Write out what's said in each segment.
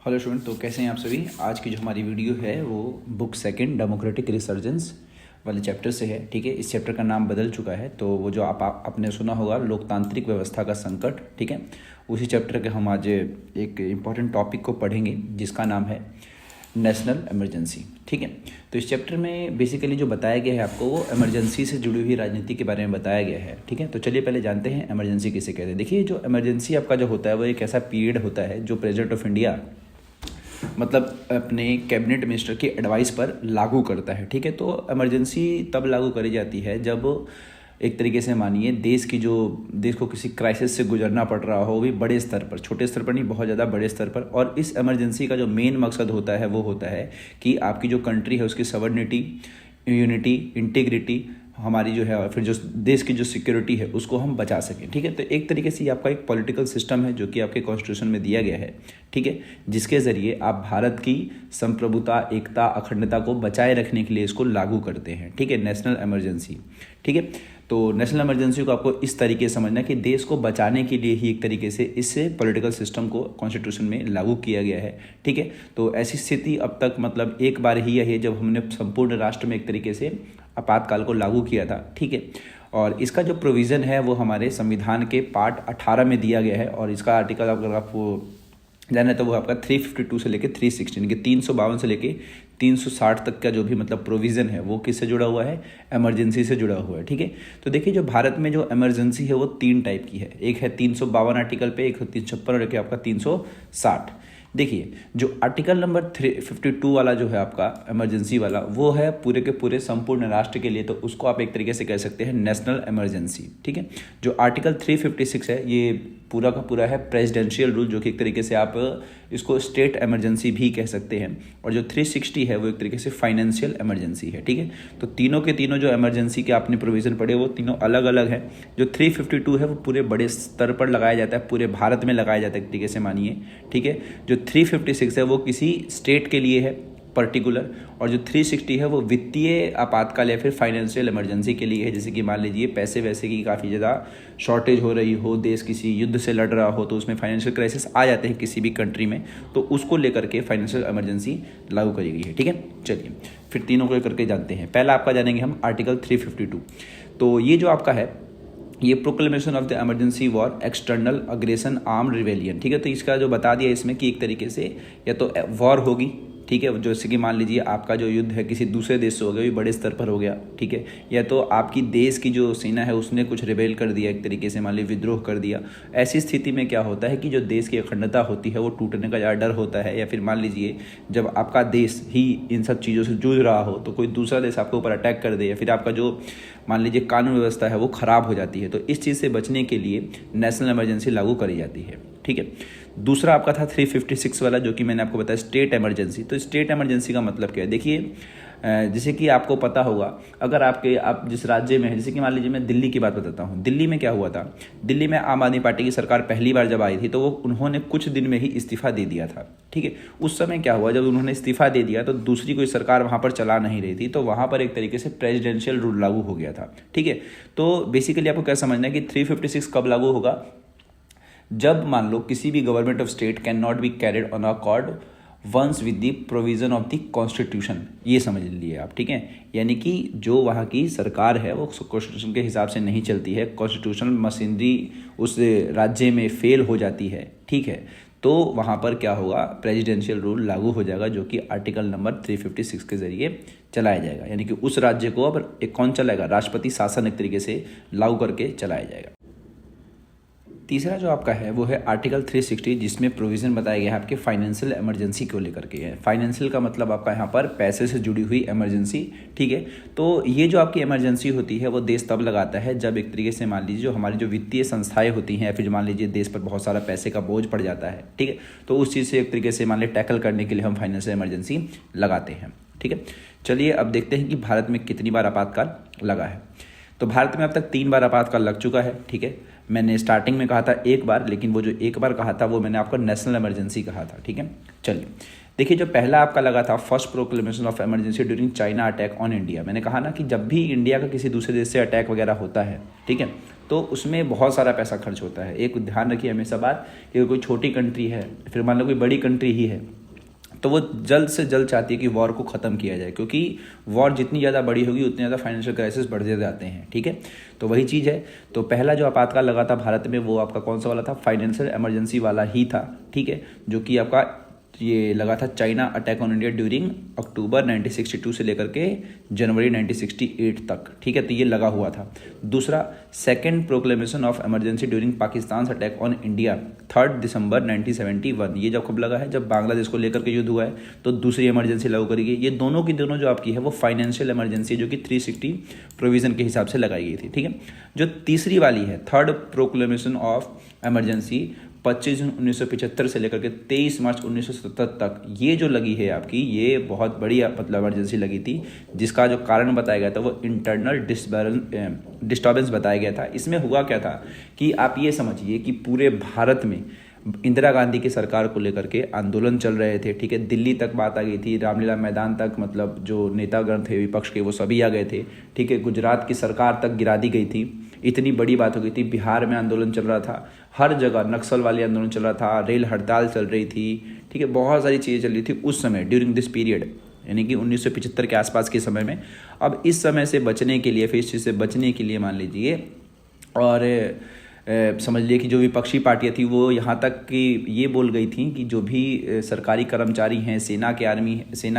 Hello student, तो कैसे हैं आप सभी। आज की जो हमारी वीडियो है वो बुक सेकंड डेमोक्रेटिक रिसर्जेंस वाले चैप्टर से है। ठीक है, इस चैप्टर का नाम बदल चुका है, तो वो जो आपने सुना होगा लोकतांत्रिक व्यवस्था का संकट, ठीक है, उसी चैप्टर के हम आज एक इम्पॉर्टेंट टॉपिक को पढ़ेंगे जिसका नाम है नेशनल इमरजेंसी। ठीक है, तो इस चैप्टर में बेसिकली जो बताया गया है आपको वो इमरजेंसी से जुड़ी हुई राजनीति के बारे में बताया गया है। ठीक है, तो चलिए पहले जानते हैं इमरजेंसी किसे कहते हैं। देखिए, जो इमरजेंसी आपका जो होता है वो एक ऐसा पीरियड होता है जो प्रेसिडेंट ऑफ इंडिया मतलब अपने कैबिनेट मिनिस्टर की एडवाइस पर लागू करता है। ठीक है, तो इमरजेंसी तब लागू करी जाती है जब एक तरीके से मानिए देश को किसी क्राइसिस से गुजरना पड़ रहा हो, वो भी बड़े स्तर पर, छोटे स्तर पर नहीं, बहुत ज़्यादा बड़े स्तर पर। और इस इमरजेंसी का जो मेन मकसद होता है वो होता है कि आपकी जो कंट्री है उसकी सवर्निटी, यूनिटी, इंटीग्रिटी, हमारी जो है, और फिर जो देश की जो सिक्योरिटी है उसको हम बचा सकें। ठीक है, तो एक तरीके से ये आपका एक पॉलिटिकल सिस्टम है जो कि आपके कॉन्स्टिट्यूशन में दिया गया है। ठीक है, जिसके ज़रिए आप भारत की संप्रभुता, एकता, अखंडता को बचाए रखने के लिए इसको लागू करते हैं। ठीक है, नेशनल इमरजेंसी। ठीक है, तो नेशनल इमरजेंसी को आपको इस तरीके से समझना कि देश को बचाने के लिए ही एक तरीके से इससे पॉलिटिकल सिस्टम को कॉन्स्टिट्यूशन में लागू किया गया है। ठीक है, तो ऐसी स्थिति अब तक मतलब एक बार ही है जब हमने संपूर्ण राष्ट्र में एक तरीके से आपातकाल को लागू किया था। ठीक है, और इसका जो प्रोविज़न है वो हमारे संविधान के पार्ट 18 में दिया गया है, और इसका आर्टिकल अगर आप वो जाने तो वो आपका 352 से लेके 316 यानी कि 352 से लेके 360 तक का जो भी मतलब प्रोविज़न है वो किससे जुड़ा हुआ है, इमरजेंसी से जुड़ा हुआ है। ठीक है, तो देखिए जो भारत में जो इमरजेंसी है वो 3 टाइप की है। एक है 352 आर्टिकल पे, एक 356 और एक है आपका 360। देखिए, जो आर्टिकल नंबर 352 वाला जो है आपका इमरजेंसी वाला, वो है पूरे के पूरे संपूर्ण राष्ट्र के लिए, तो उसको आप एक तरीके से कह सकते हैं नेशनल इमरजेंसी। ठीक है, जो आर्टिकल 356 है ये पूरा का पूरा है प्रेसिडेंशियल रूल, जो कि एक तरीके से आप इसको स्टेट इमरजेंसी भी कह सकते हैं। और जो 360 है वो एक तरीके से फाइनेंशियल इमरजेंसी है। ठीक है, तो तीनों के तीनों जो इमरजेंसी के आपने प्रोविज़न पढ़े वो तीनों अलग अलग है। जो 352 है वो पूरे बड़े स्तर पर लगाया जाता है, पूरे भारत में लगाया जाता है एक तरीके से मानिए। ठीक है, जो 356 है वो किसी स्टेट के लिए है पर्टिकुलर, और जो 360 है वो वित्तीय आपातकाल या फिर फाइनेंशियल इमरजेंसी के लिए है। जैसे कि मान लीजिए पैसे वैसे की काफ़ी ज़्यादा शॉर्टेज हो रही हो, देश किसी युद्ध से लड़ रहा हो, तो उसमें फाइनेंशियल क्राइसिस आ जाते हैं किसी भी कंट्री में, तो उसको लेकर के फाइनेंशियल इमरजेंसी लागू करी गई है। ठीक है, चलिए फिर तीनों को लेकर के जानते हैं। पहला आपका जानेंगे हम आर्टिकल 352। तो ये जो आपका है ये proclamation of the emergency war, external aggression, arm rebellion. ठीक है, तो इसका जो बता दिया इसमें कि एक तरीके से या तो वॉर होगी, ठीक है, जैसे कि मान लीजिए आपका जो युद्ध है किसी दूसरे देश से हो गया, भी बड़े स्तर पर हो गया। ठीक है, या तो आपकी देश की जो सेना है उसने कुछ रिबेल कर दिया, एक तरीके से मान लीजिए विद्रोह कर दिया। ऐसी स्थिति में क्या होता है कि जो देश की अखंडता होती है वो टूटने का ज़्यादा डर होता है, या फिर मान लीजिए जब आपका देश ही इन सब चीज़ों से जूझ रहा हो तो कोई दूसरा देश आपके ऊपर अटैक कर दे, या फिर आपका जो मान लीजिए कानून व्यवस्था है वो ख़राब हो जाती है, तो इस चीज़ से बचने के लिए नेशनल इमरजेंसी लागू करी जाती है। ठीक है, दूसरा आपका था 356 वाला, जो कि मैंने आपको बताया स्टेट इमरजेंसी। तो स्टेट इमरजेंसी का मतलब क्या है, देखिए जैसे कि आपको पता होगा, अगर आप जिस राज्य में है, जैसे कि मान लीजिए मैं दिल्ली की बात बताता हूँ। दिल्ली में क्या हुआ था, दिल्ली में आम आदमी पार्टी की सरकार पहली बार जब आई थी तो वो उन्होंने कुछ दिन में ही इस्तीफा दे दिया था। ठीक है, उस समय क्या हुआ, जब उन्होंने इस्तीफा दे दिया तो दूसरी कोई सरकार वहाँ पर चला नहीं रही थी, तो वहाँ पर एक तरीके से प्रेसिडेंशियल रूल लागू हो गया था। ठीक है, तो बेसिकली आपको क्या समझना है कि 356 कब लागू होगा, जब मान लो किसी भी government of state can not be carried on accordance with the provision of the constitution, ये समझ लीजिए आप। ठीक है, यानी कि जो वहाँ की सरकार है वो कॉन्स्टिट्यूशन के हिसाब से नहीं चलती है, कॉन्स्टिट्यूशनल मशीनरी उस राज्य में फेल हो जाती है। ठीक है, तो वहाँ पर क्या होगा, प्रेसिडेंशियल रूल लागू हो जाएगा, जो कि आर्टिकल नंबर 356 के जरिए चलाया जाएगा। यानी कि उस राज्य को अब एक कौन चलाएगा, राष्ट्रपति शासन एक तरीके से लागू करके चलाया जाएगा। तीसरा जो आपका है वो है आर्टिकल 360, जिसमें प्रोविज़न बताया गया है आपके फाइनेंशियल इमरजेंसी को लेकर के है। फाइनेंशियल का मतलब आपका यहाँ पर पैसे से जुड़ी हुई इमरजेंसी। ठीक है, तो ये जो आपकी इमरजेंसी होती है वो देश तब लगाता है जब एक तरीके से मान लीजिए जो हमारी जो वित्तीय संस्थाएं होती हैं, या फिर मान लीजिए देश पर बहुत सारा पैसे का बोझ पड़ जाता है। ठीक है, तो उस चीज़ से एक तरीके से मान लीजिए टैकल करने के लिए हम फाइनेंशियल इमरजेंसी लगाते हैं। ठीक है, चलिए अब देखते हैं कि भारत में कितनी बार आपातकाल लगा है। तो भारत में अब तक 3 बार आपातकाल लग चुका है। ठीक है, मैंने स्टार्टिंग में कहा था एक बार, लेकिन वो जो एक बार कहा था वो मैंने आपको नेशनल इमरजेंसी कहा था। ठीक है, चलिए देखिए, जो पहला आपका लगा था first proclamation of emergency during China attack on India. मैंने कहा ना कि जब भी इंडिया का किसी दूसरे देश से अटैक वगैरह होता है, ठीक है, तो उसमें बहुत सारा पैसा खर्च होता है। एक ध्यान रखिए हमेशा बात कि कोई छोटी कंट्री है, फिर मान लो कोई बड़ी कंट्री ही है, तो वो जल्द से जल्द चाहती है कि वॉर को ख़त्म किया जाए, क्योंकि वॉर जितनी ज़्यादा बड़ी होगी उतनी ज़्यादा फाइनेंशियल क्राइसिस बढ़ते जाते हैं। ठीक है, तो वही चीज़ है। तो पहला जो आपातकाल लगा था भारत में वो आपका कौन सा वाला था? फाइनेंशियल इमरजेंसी वाला ही था। ठीक है, जो कि आपका ये लगा था China attack on India during October 1962 से लेकर के जनवरी 1968 तक। ठीक है, तो ये लगा हुआ था। दूसरा, second proclamation of emergency during Pakistan attack on India 3 दिसंबर 1971। ये जब कब लगा है? जब बांग्लादेश को लेकर के युद्ध हुआ है तो दूसरी इमरजेंसी लागू करेगी। ये दोनों की दोनों जो आपकी है वो फाइनेंशियल इमरजेंसी जो कि 360 प्रोविजन के हिसाब से लगाई गई थी। ठीक है, जो तीसरी वाली है थर्ड प्रोक्लेमेशन ऑफ इमरजेंसी 25 जून 1975 से लेकर के 23 मार्च 1977 तक, ये जो लगी है आपकी, ये बहुत बड़ी मतलब इमरजेंसी लगी थी, जिसका जो कारण बताया गया था वो इंटरनल डिस्टर्बेंस बताया गया था। इसमें हुआ क्या था कि आप ये समझिए कि पूरे भारत में इंदिरा गांधी की सरकार को लेकर के आंदोलन चल रहे थे। ठीक है, दिल्ली तक बात आ गई थी, रामलीला मैदान तक मतलब जो नेतागण थे विपक्ष के वो सभी आ गए थे। ठीक है, गुजरात की सरकार तक गिरा दी गई थी, इतनी बड़ी बात हो गई थी। बिहार में आंदोलन चल रहा था, हर जगह नक्सल वाली आंदोलन चल रहा था, रेल हड़ताल चल रही थी। ठीक है, बहुत सारी चीज़ें चल रही थी उस समय ड्यूरिंग दिस पीरियड, यानी कि 1975 के आसपास के समय में। अब इस समय से बचने के लिए, फिर इस चीज़ से बचने के लिए मान लीजिए और समझ लिए कि जो विपक्षी पार्टियां थी वो यहाँ तक कि ये बोल गई थी कि जो भी सरकारी कर्मचारी हैं, सेना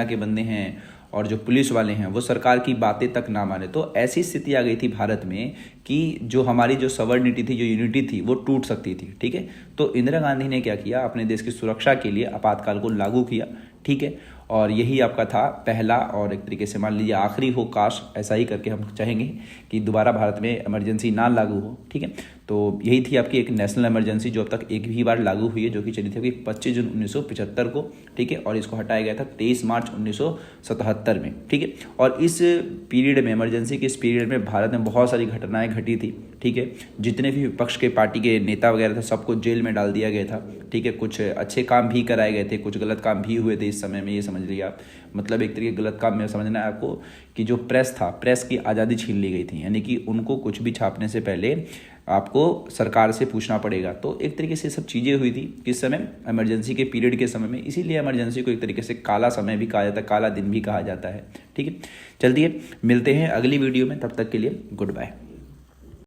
के बंदे हैं और जो पुलिस वाले हैं वो सरकार की बातें तक ना माने। तो ऐसी स्थिति आ गई थी भारत में कि जो हमारी जो सवर्निटी थी, जो यूनिटी थी, वो टूट सकती थी। ठीक है, तो इंदिरा गांधी ने क्या किया? अपने देश की सुरक्षा के लिए आपातकाल को लागू किया। ठीक है, और यही आपका था पहला और एक तरीके से मान लीजिए आखिरी हो, काश ऐसा ही करके हम चाहेंगे कि दोबारा भारत में इमरजेंसी ना लागू हो। ठीक है, तो यही थी आपकी एक नेशनल इमरजेंसी जो अब तक एक भी बार लागू हुई है, जो कि चली थी 25 जून 1975 को। ठीक है, और इसको हटाया गया था 23 मार्च 1977 में। ठीक है, और इस पीरियड में, इमरजेंसी के इस पीरियड में भारत में बहुत सारी घटनाएं घटी थी। ठीक है, जितने भी विपक्ष के पार्टी के नेता वगैरह थे सबको जेल में डाल दिया गया था। ठीक है, कुछ अच्छे काम भी कराए गए थे, कुछ गलत काम भी हुए थे इस समय में, ये समझ लीजिए आप। मतलब एक तरीके गलत काम में समझना है आपको कि जो प्रेस था, प्रेस की आज़ादी छीन ली गई थी, यानी कि उनको कुछ भी छापने से पहले आपको सरकार से पूछना पड़ेगा। तो एक तरीके से सब चीज़ें हुई थी किस समय? इमरजेंसी के पीरियड के समय में। इसीलिए इमरजेंसी को एक तरीके से काला समय भी कहा जाता है, काला दिन भी कहा जाता है। ठीक है, चलिए मिलते हैं अगली वीडियो में, तब तक के लिए गुड बाय।